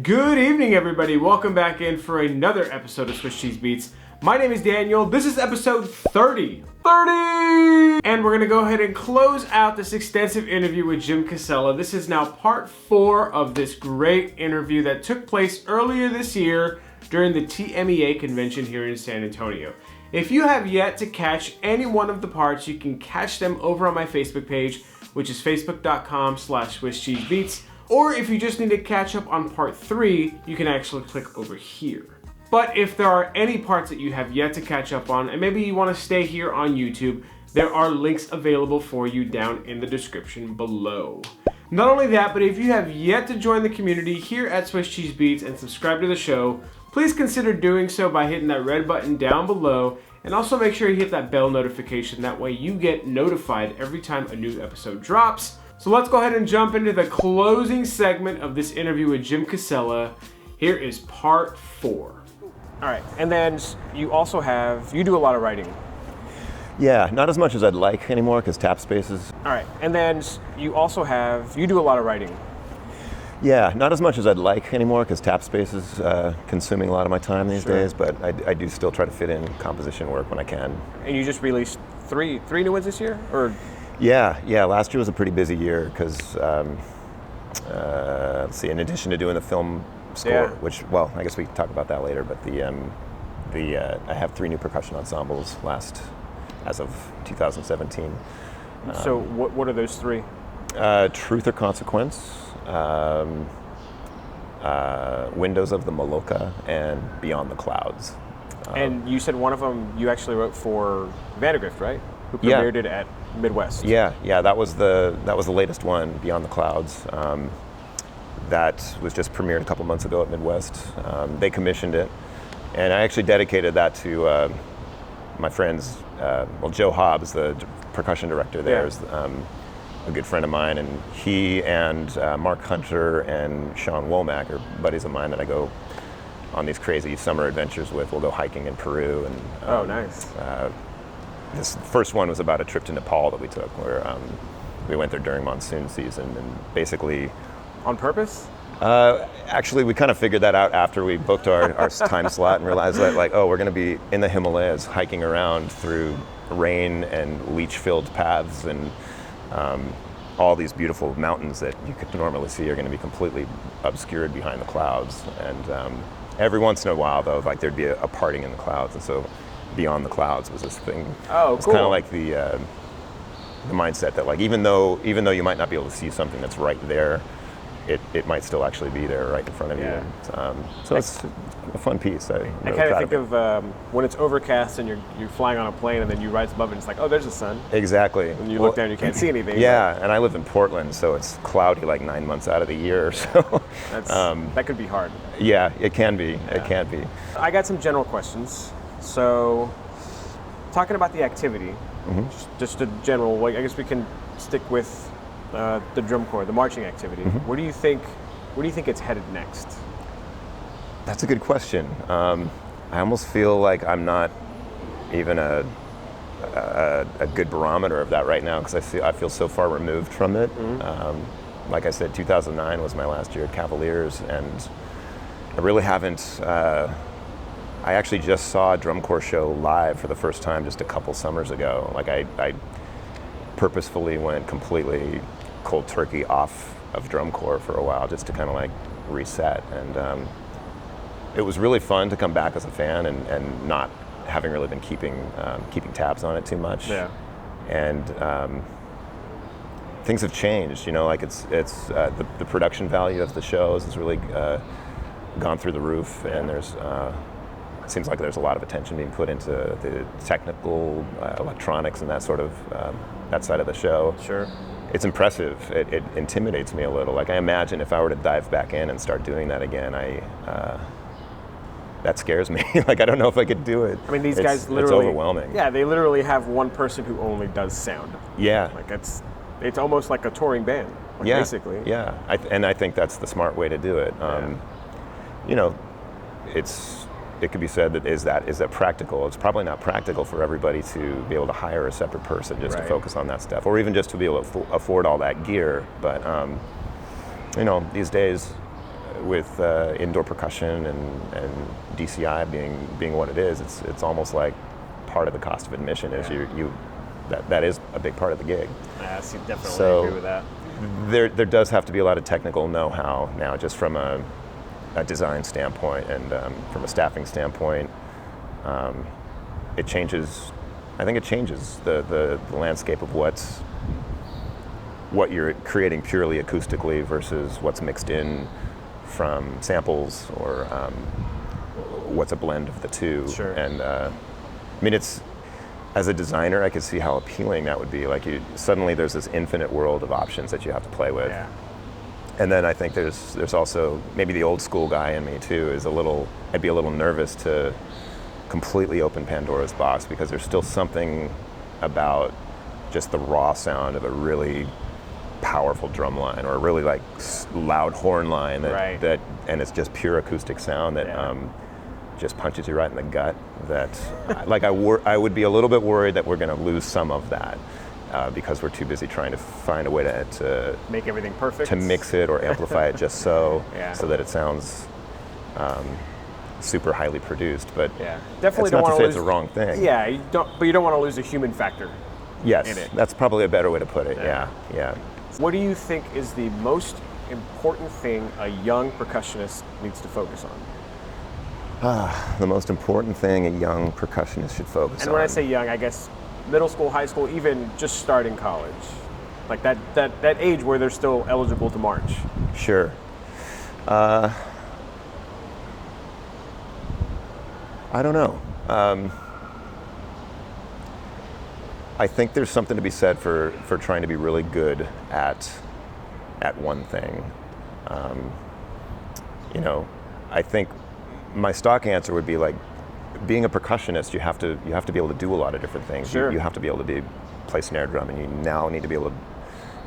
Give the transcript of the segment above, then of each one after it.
Good evening, everybody. Welcome back in for another episode of Swiss Cheese Beats. My name is Daniel. This is episode 30. And we're going to go ahead and close out this extensive interview with Jim Casella. This is now part 4 of this great interview that took place earlier this year during the TMEA convention here in San Antonio. If you have yet to catch any one of the parts, you can catch them over on my Facebook page, which is facebook.com/SwissCheeseBeats. Or if you just need to catch up on part 3, you can actually click over here. But if there are any parts that you have yet to catch up on, and maybe you want to stay here on YouTube, there are links available for you down in the description below. Not only that, but if you have yet to join the community here at Swiss Cheese Beats and subscribe to the show, please consider doing so by hitting that red button down below, and also make sure you hit that bell notification. That way you get notified every time a new episode drops. So let's go ahead and jump into the closing segment of this interview with Jim Casella. Here is part 4. All right, and then you do a lot of writing. Yeah, not as much as I'd like anymore because tap spaces. All right, and then you do a lot of writing. Yeah, not as much as I'd like anymore because tap spaces consuming a lot of my time these days, but I do still try to fit in composition work when I can. And you just released three new ones this year, or? Yeah, last year was a pretty busy year because, let's see, in addition to doing the film score, which, well, I guess we can talk about that later, but I have 3 new percussion ensembles as of 2017. So what are those 3? Truth or Consequence, Windows of the Maloka, and Beyond the Clouds. And you said one of them you actually wrote for Vandergrift, right? Who premiered it at Midwest. Yeah, that was the latest one, Beyond the Clouds. That was just premiered a couple months ago at Midwest. They commissioned it, and I actually dedicated that to my friends. Joe Hobbs, the percussion director there, is a good friend of mine, and he and Mark Hunter and Sean Womack are buddies of mine that I go on these crazy summer adventures with. We'll go hiking in Peru, and oh, nice. This first one was about a trip to Nepal that we took, where we went there during monsoon season, and basically... On purpose? Actually, we kind of figured that out after we booked our time slot and realized that, we're going to be in the Himalayas hiking around through rain and leech-filled paths, and all these beautiful mountains that you could normally see are going to be completely obscured behind the clouds. And every once in a while, though, there'd be a parting in the clouds, and so Beyond the Clouds was this thing. Oh, it's cool. kind of like the mindset that even though you might not be able to see something that's right there, it might still actually be there right in front of you. And, so it's a fun piece. I kind of think of when it's overcast and you're flying on a plane and then you rise above it and it's like, oh, there's the sun. Exactly. And you look down and you can't see anything. Yeah, and I live in Portland, so it's cloudy 9 months out of the year. So that could be hard. Yeah, it can be. Yeah. It can be. I got some general questions. So, talking about the activity, just a general, I guess we can stick with the drum corps, the marching activity. Where do you think it's headed next? That's a good question. I almost feel like I'm not even a good barometer of that right now because I feel so far removed from it. Like I said, 2009 was my last year at Cavaliers, and I really haven't. I actually just saw a drum corps show live for the first time just a couple summers ago. I purposefully went completely cold turkey off of drum corps for a while just to kind of reset. And it was really fun to come back as a fan and not having really been keeping tabs on it too much. Yeah. And things have changed. It's the production value of the shows has really gone through the roof, and there's. It seems like there's a lot of attention being put into the technical electronics and that sort of that side of the show. Sure. It's impressive. It intimidates me a little. I imagine if I were to dive back in and start doing that again, that scares me. I don't know if I could do it. I mean, these guys literally. It's overwhelming. Yeah, they literally have one person who only does sound. Yeah. It's almost like a touring band. Basically. Yeah. I think that's the smart way to do it. It could be said that is that practical? It's probably not practical for everybody to be able to hire a separate person just to focus on that stuff, or even just to be able to afford all that gear. But these days, indoor percussion and DCI being what it is, it's almost like part of the cost of admission is that is a big part of the gig. I definitely agree with that. There does have to be a lot of technical know-how now, just from a design standpoint and from a staffing standpoint. It changes. I think it changes the landscape of what you're creating purely acoustically versus what's mixed in from samples, or what's a blend of the two. Sure. And I mean, as a designer, I could see how appealing that would be. Like, suddenly there's this infinite world of options that you have to play with. Yeah. And then I think there's also, maybe the old school guy in me too I'd be a little nervous to completely open Pandora's box, because there's still something about just the raw sound of a really powerful drum line, or a really like loud horn line that and it's just pure acoustic sound that just punches you right in the gut. That like I would be a little bit worried that we're going to lose some of that because we're too busy trying to find a way to make everything perfect, to mix it or amplify it just so that it sounds super highly produced. But definitely don't want to say lose, it's a wrong thing. Yeah, you don't want to lose a human factor. Yes, in it. That's probably a better way to put it. Yeah. What do you think is the most important thing a young percussionist needs to focus on? The most important thing a young percussionist should focus on. And when I say young, I guess middle school, high school, even just starting college. Like that age where they're still eligible to march. Sure. I don't know. I think there's something to be said for trying to be really good at one thing. I think my stock answer would be like, being a percussionist, you have to be able to do a lot of different things. Sure. You have to be able to play snare drum, and you now need to be able to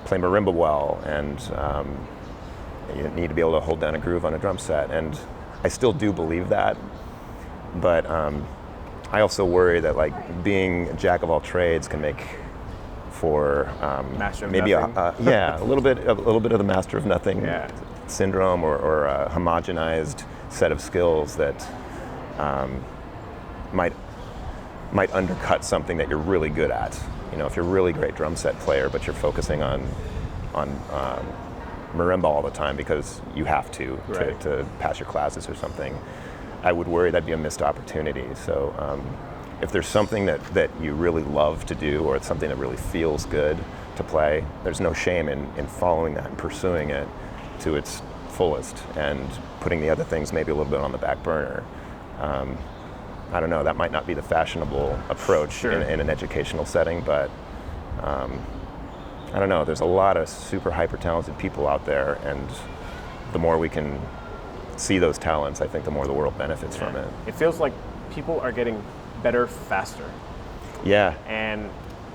play marimba well, and you need to be able to hold down a groove on a drum set. And I still do believe that, but I also worry that like being a jack of all trades can make for master of maybe nothing. a little bit of the master of nothing syndrome, or a homogenized set of skills that might undercut something that you're really good at. If you're a really great drum set player, but you're focusing on marimba all the time because you have to pass your classes or something, I would worry that'd be a missed opportunity. So if there's something that you really love to do, or it's something that really feels good to play, there's no shame in following that and pursuing it to its fullest, and putting the other things maybe a little bit on the back burner. I don't know, that might not be the fashionable approach in an educational setting, but I don't know, there's a lot of super hyper talented people out there, and the more we can see those talents, I think the more the world benefits from it. It feels like people are getting better faster. Yeah. And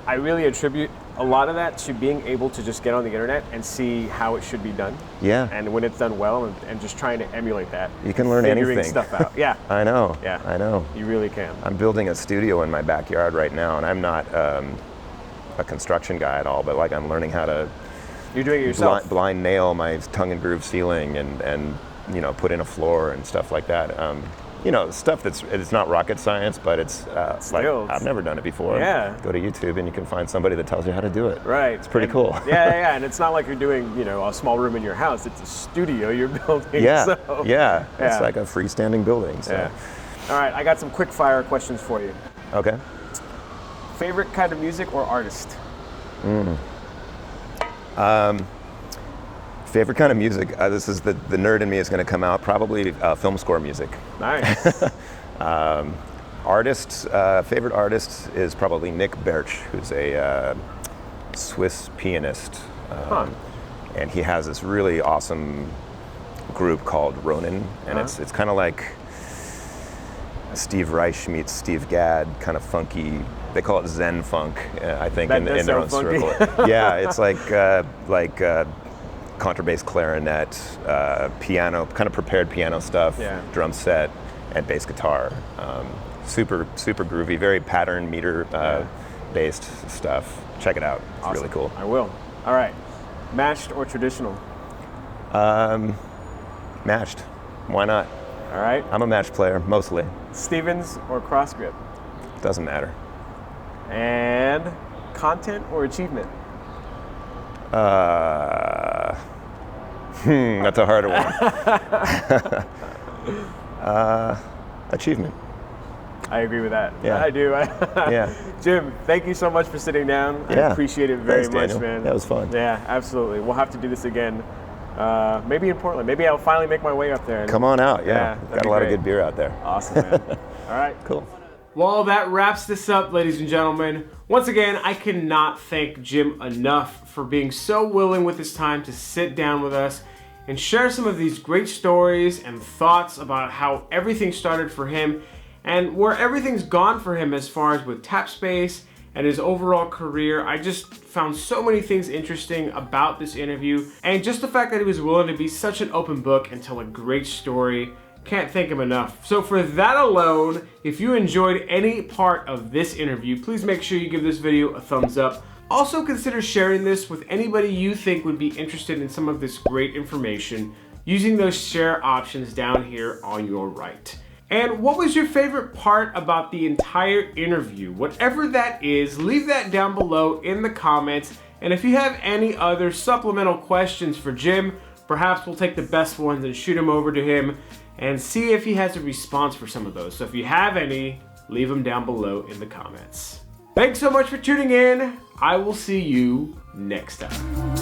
I really attribute a lot of that to being able to just get on the internet and see how it should be done. Yeah. And when it's done well, and just trying to emulate that. You can learn figuring anything. Stuff out. Yeah. I know. Yeah. I know. You really can. I'm building a studio in my backyard right now, and I'm not a construction guy at all, but like I'm learning how to You're doing it yourself. blind nail my tongue and groove ceiling, and put in a floor and stuff like that. Stuff it's not rocket science, but it's like I've never done it before. Yeah. Go to YouTube and you can find somebody that tells you how to do it. Right. It's pretty cool. Yeah, and it's not like you're doing, a small room in your house. It's a studio you're building. Yeah. So. Yeah. It's like a freestanding building. So. Yeah. All right, I got some quick fire questions for you. Okay. Favorite kind of music or artist? Favorite kind of music, this is the nerd in me is going to come out, probably film score music. Nice. Favorite artist is probably Nick Bertsch, who's a Swiss pianist. And he has this really awesome group called Ronin, and it's kind of like Steve Reich meets Steve Gadd, kind of funky. They call it Zen funk, I think, in their own circle. Yeah, it's like contrabass, clarinet, piano, kind of prepared piano stuff, drum set, and bass guitar. Super groovy, very pattern meter based stuff. Check it out. It's really cool. I will. All right. Matched or traditional? Matched. Why not? All right. I'm a match player, mostly. Stevens or cross grip? Doesn't matter. And content or achievement? That's a harder one. Achievement. I agree with that. Yeah. I do. Yeah. Jim, thank you so much for sitting down. I Yeah. appreciate it very Thanks, much, Daniel. man. That was fun. Yeah, absolutely. We'll have to do this again. Maybe in Portland. Maybe I'll finally make my way up there. Come on out. Yeah. that'd Got be a lot great. of good beer out there. Awesome, man. All right. Cool. Well, that wraps this up, ladies and gentlemen. Once again, I cannot thank Jim enough for being so willing with his time to sit down with us and share some of these great stories and thoughts about how everything started for him and where everything's gone for him as far as with tap space and his overall career. I just found so many things interesting about this interview, and just the fact that he was willing to be such an open book and tell a great story. Can't thank him enough. So for that alone, if you enjoyed any part of this interview, please make sure you give this video a thumbs up. Also consider sharing this with anybody you think would be interested in some of this great information using those share options down here on your right. And what was your favorite part about the entire interview? Whatever that is, leave that down below in the comments. And if you have any other supplemental questions for Jim, perhaps we'll take the best ones and shoot them over to him and see if he has a response for some of those. So if you have any, leave them down below in the comments. Thanks so much for tuning in. I will see you next time.